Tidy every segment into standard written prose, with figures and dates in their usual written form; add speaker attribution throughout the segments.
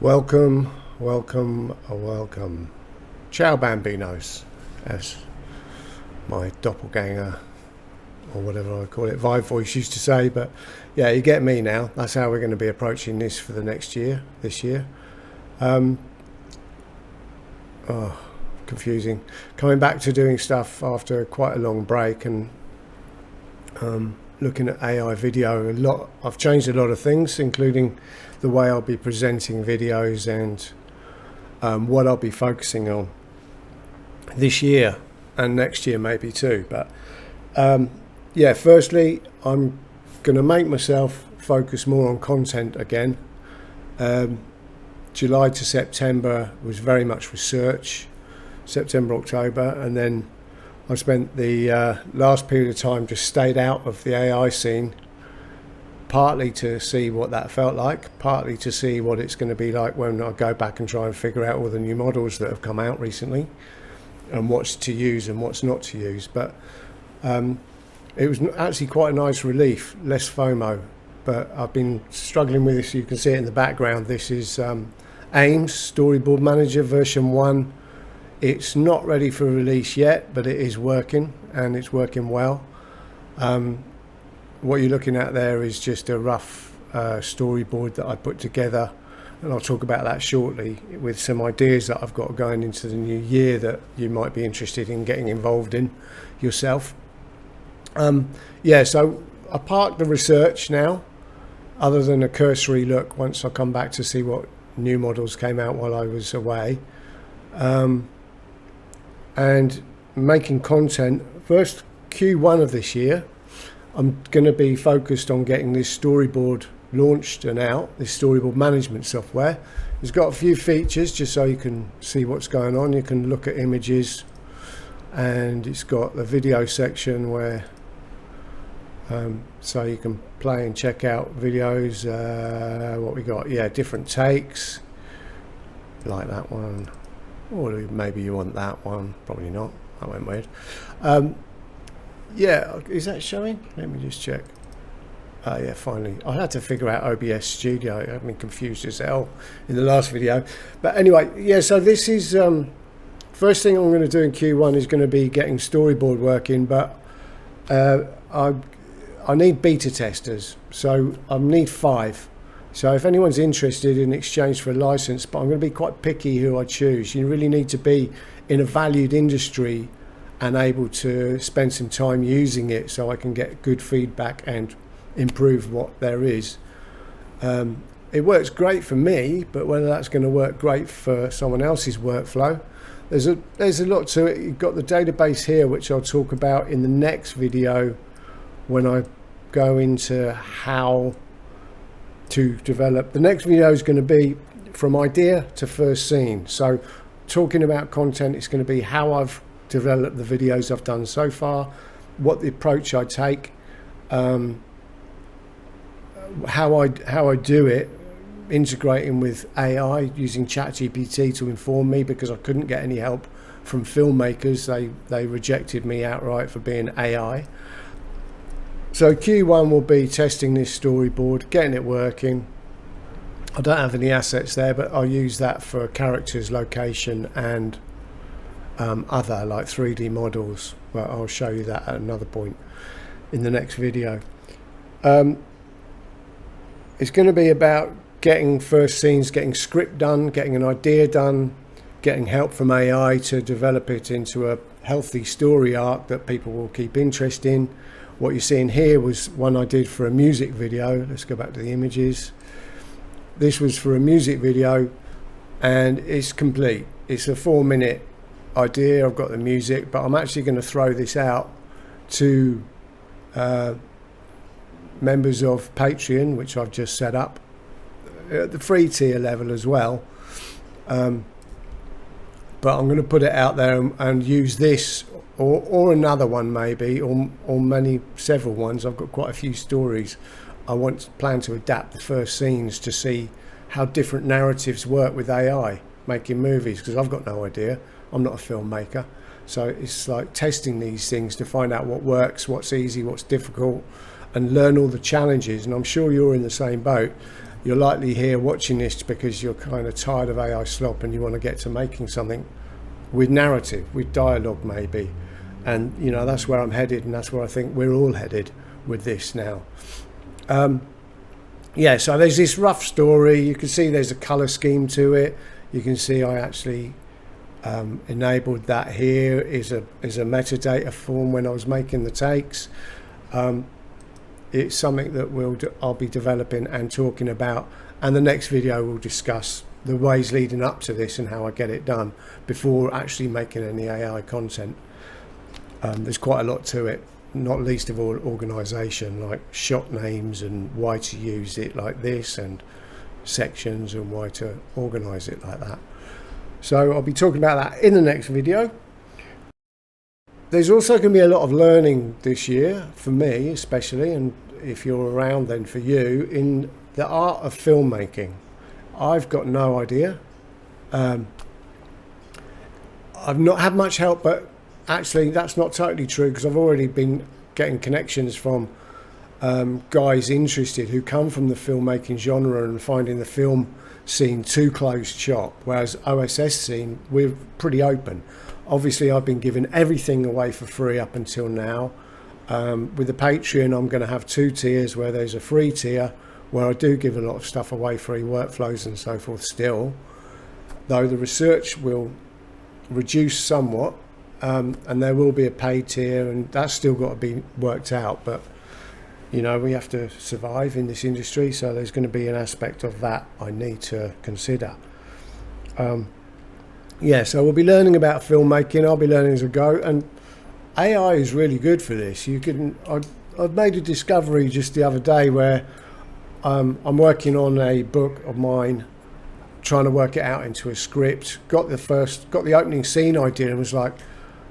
Speaker 1: Welcome, welcome, welcome. Ciao Bambinos, as my doppelganger, or whatever I call it, Vibe Voice used to say, but yeah, you get me now. That's how we're going to be approaching this for the next year, this year. Confusing. Coming back to doing stuff after quite a long break and looking at AI video I've changed a lot of things, including the way I'll be presenting videos and what I'll be focusing on this year and next year maybe too. But yeah, firstly, I'm going to make myself focus more on content again. July to September was very much research, September, October, and then I spent the last period of time just stayed out of the AI scene, partly to see what that felt like, partly to see what it's going to be like when I go back and try and figure out all the new models that have come out recently and what's to use and what's not to use. But it was actually quite a nice relief, less FOMO. But I've been struggling with this. You can see it in the background. This is AIMS, Storyboard Manager version 1. It's not ready for release yet, but it is working, and it's working well. What you're looking at there is just a rough storyboard that I put together, and I'll talk about that shortly, with some ideas that I've got going into the new year that you might be interested in getting involved in yourself. Yeah, so I parked the research now, other than a cursory look once I come back to see what new models came out while I was away. And making content, first Q1 of this year, I'm going to be focused on getting this storyboard launched and out, this storyboard management software. It's got a few features just so you can see what's going on. You can look at images, and it's got the video section where so you can play and check out videos. What we got, yeah, different takes, like that one. Or maybe you want that one. Probably not. That went weird. Yeah, is that showing? Let me just check. Yeah, finally. I had to figure out OBS Studio. I had me confused as hell in the last video. But anyway, yeah, so this is... first thing I'm going to do in Q1 is going to be getting Storyboard working, but I need beta testers. So I need 5. So if anyone's interested in exchange for a license, but I'm going to be quite picky who I choose. You really need to be in a valued industry and able to spend some time using it so I can get good feedback and improve what there is. It works great for me, but whether that's going to work great for someone else's workflow, there's a lot to it. You've got the database here, which I'll talk about in the next video when I go into how to develop. The next video is going to be from idea to first scene. So talking about content, it's going to be how I've developed the videos I've done so far, what the approach I take, how I do it, integrating with AI, using ChatGPT to inform me because I couldn't get any help from filmmakers. They rejected me outright for being AI. So Q1 will be testing this storyboard, getting it working. I don't have any assets there, but I'll use that for characters, location, and other like 3D models. But I'll show you that at another point in the next video. It's going to be about getting first scenes, getting script done, getting an idea done, getting help from AI to develop it into a healthy story arc that people will keep interest in. What you're seeing here was one I did for a music video. Let's go back to the images. This was for a music video, and it's complete. It's a 4-minute idea. I've got the music, but I'm actually going to throw this out to members of Patreon, which I've just set up at the free tier level as well. But I'm going to put it out there and use this or another one maybe, or several ones. I've got quite a few stories. I plan to adapt the first scenes to see how different narratives work with AI making movies, because I've got no idea. I'm not a filmmaker. So it's like testing these things to find out what works, what's easy, what's difficult, and learn all the challenges. And I'm sure you're in the same boat. you're likely here watching this because you're kind of tired of AI slop and you want to get to making something with narrative, with dialogue maybe. And, you know, that's where I'm headed, and that's where I think we're all headed with this now. Yeah, so there's this rough story. You can see there's a color scheme to it. You can see I actually enabled that here is a metadata form when I was making the takes. It's something that I'll be developing and talking about, and the next video will discuss the ways leading up to this and how I get it done before actually making any AI content. There's quite a lot to it, not least of all organisation, like shot names and why to use it like this, and sections and why to organise it like that. So I'll be talking about that in the next video. There's also going to be a lot of learning this year, for me especially, and if you're around then for you, in the art of filmmaking. I've got no idea. I've not had much help, but actually that's not totally true, because I've already been getting connections from guys interested who come from the filmmaking genre and finding the film scene too closed shop, whereas OSS scene, we're pretty open. Obviously I've been giving everything away for free up until now. With the Patreon, I'm going to have 2 tiers, where there's a free tier where I do give a lot of stuff away, free workflows and so forth still, though the research will reduce somewhat, and there will be a paid tier, and that's still got to be worked out. But you know, we have to survive in this industry, so there's going to be an aspect of that I need to consider. Yeah, so we'll be learning about filmmaking. I'll be learning as I go, and AI is really good for this. I've made a discovery just the other day where I'm working on a book of mine, trying to work it out into a script. Got the opening scene idea and was like,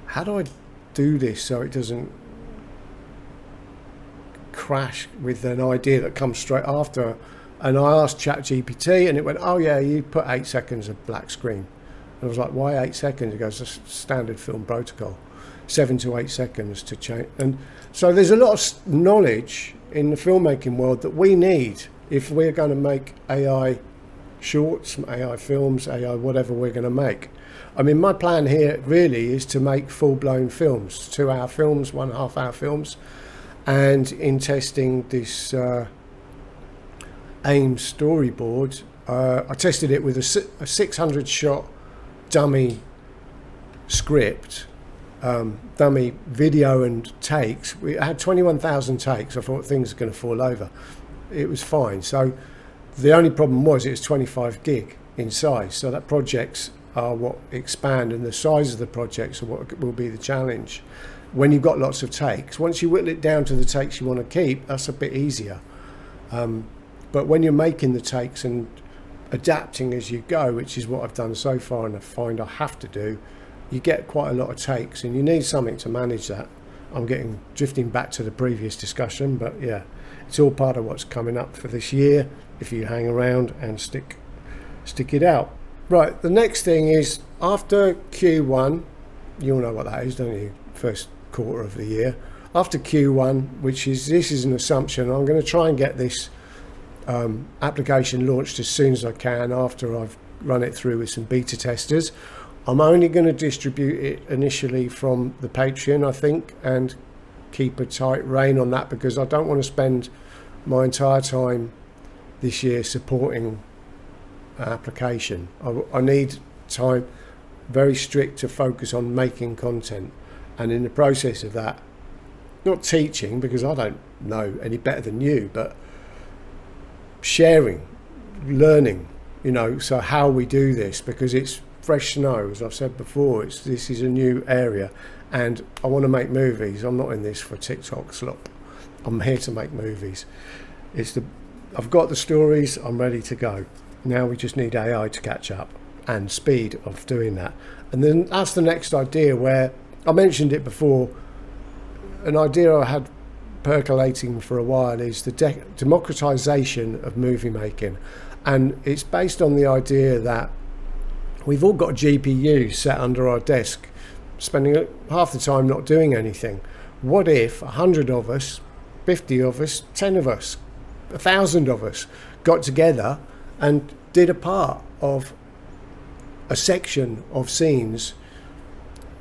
Speaker 1: how do I do this so it doesn't crash with an idea that comes straight after? And I asked ChatGPT, and it went, oh yeah, you put 8 seconds of black screen. And I was like, why 8 seconds? It goes, it's standard film protocol, 7 to 8 seconds to change. And so there's a lot of knowledge in the filmmaking world that we need if we're going to make AI shorts, AI films, AI whatever we're going to make. I mean, my plan here really is to make full-blown films, 2-hour films, 1.5-hour films. And in testing this AIM storyboard, I tested it with a 600-shot dummy script, dummy video and takes. We had 21,000 takes. I thought things are going to fall over. It was fine. So the only problem was it was 25 gig in size. So that projects are what expand, and the size of the projects are what will be the challenge. When you've got lots of takes, once you whittle it down to the takes you want to keep, that's a bit easier. But when you're making the takes and adapting as you go, which is what I've done so far and I find I have to do, you get quite a lot of takes, and you need something to manage that. I'm drifting back to the previous discussion, but yeah, it's all part of what's coming up for this year if you hang around and stick it out. Right, the next thing is after Q1, you all know what that is, don't you? First quarter of the year. After Q1, this is an assumption, I'm going to try and get this application launched as soon as I can after I've run it through with some beta testers. I'm only going to distribute it initially from the Patreon, I think, and keep a tight rein on that, because I don't want to spend my entire time this year supporting an application. I need time very strict to focus on making content, and in the process of that, not teaching, because I don't know any better than you, but sharing, learning, you know, so how we do this, because it's fresh snow, as I've said before. This is a new area, and I want to make movies. I'm not in this for TikTok slop. I'm here to make movies. I've got the stories, I'm ready to go. Now we just need AI to catch up and speed of doing that. And then that's the next idea, where I mentioned it before. An idea I had percolating for a while is the democratization of movie making, and it's based on the idea that we've all got GPUs sat under our desk, spending half the time not doing anything. What if 100 of us, 50 of us, 10 of us, 1,000 of us got together and did a part of a section of scenes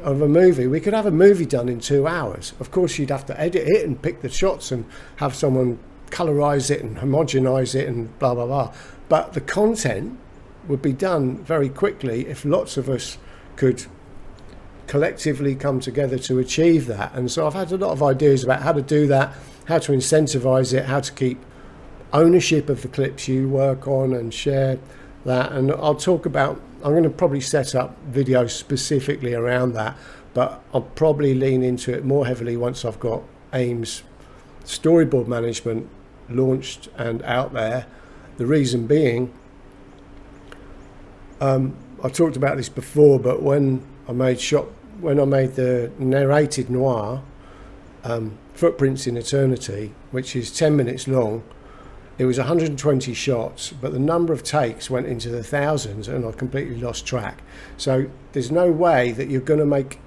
Speaker 1: of a movie. We could have a movie done in 2 hours. Of course, you'd have to edit it and pick the shots and have someone colorize it and homogenize it and blah, blah, blah. But the content would be done very quickly if lots of us could collectively come together to achieve that. And so I've had a lot of ideas about how to do that, how to incentivize it, how to keep ownership of the clips you work on and share that. And I'll talk about, I'm going to probably set up videos specifically around that, but I'll probably lean into it more heavily once I've got AIM's Storyboard Management launched and out there. The reason being, I talked about this before, but when I made the narrated noir, Footprints in Eternity, which is 10 minutes long, it was 120 shots, but the number of takes went into the thousands and I completely lost track. So there's no way that you're going to make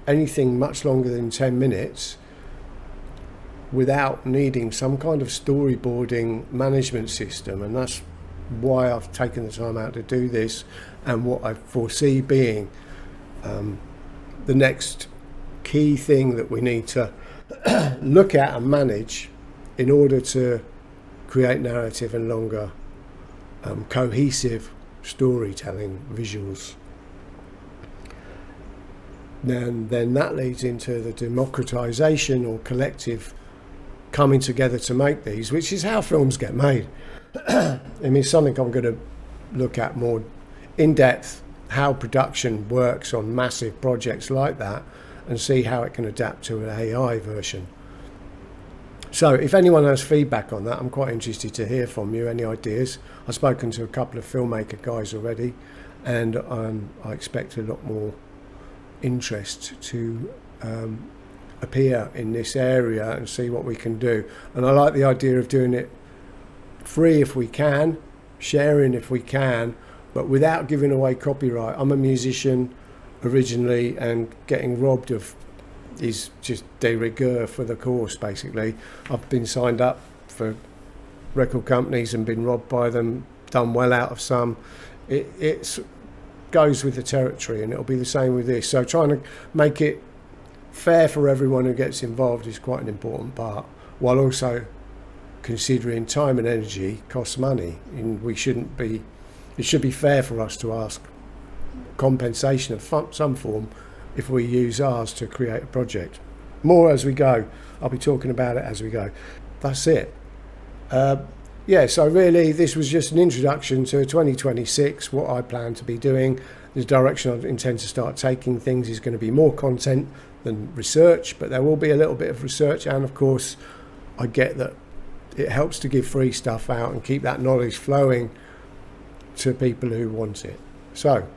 Speaker 1: anything much longer than 10 minutes without needing some kind of storyboarding management system. And that's why I've taken the time out to do this, and what I foresee being the next key thing that we need to look at and manage in order to create narrative and longer cohesive storytelling visuals. Then that leads into the democratization or collective coming together to make these, which is how films get made. I mean, something I'm going to look at more in depth, how production works on massive projects like that, and see how it can adapt to an AI version. So if anyone has feedback on that, I'm quite interested to hear from you, any ideas. I've spoken to a couple of filmmaker guys already, and I expect a lot more interest to appear in this area and see what we can do. And I like the idea of doing it free if we can, sharing if we can, but without giving away copyright. I'm a musician originally, and getting robbed of is just de rigueur for the course, basically. I've been signed up for record companies and been robbed by them, done well out of some. It goes with the territory, and it'll be the same with this. So trying to make it fair for everyone who gets involved is quite an important part, while also considering time and energy costs money, and it should be fair for us to ask compensation of some form if we use ours to create a project. More as we go. I'll be talking about it as we go. That's it. So really this was just an introduction to 2026, what I plan to be doing. The direction I intend to start taking things is going to be more content than research, but there will be a little bit of research, and of course I get that it helps to give free stuff out and keep that knowledge flowing to people who want it. So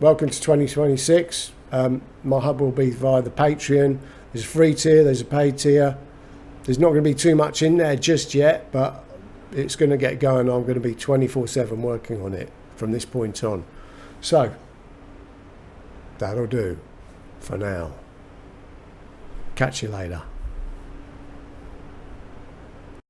Speaker 1: welcome to 2026. My hub will be via the Patreon. There's a free tier, there's a paid tier. There's not going to be too much in there just yet, but it's going to get going. I'm going to be 24/7 working on it from this point on. So that'll do for now. Catch you later.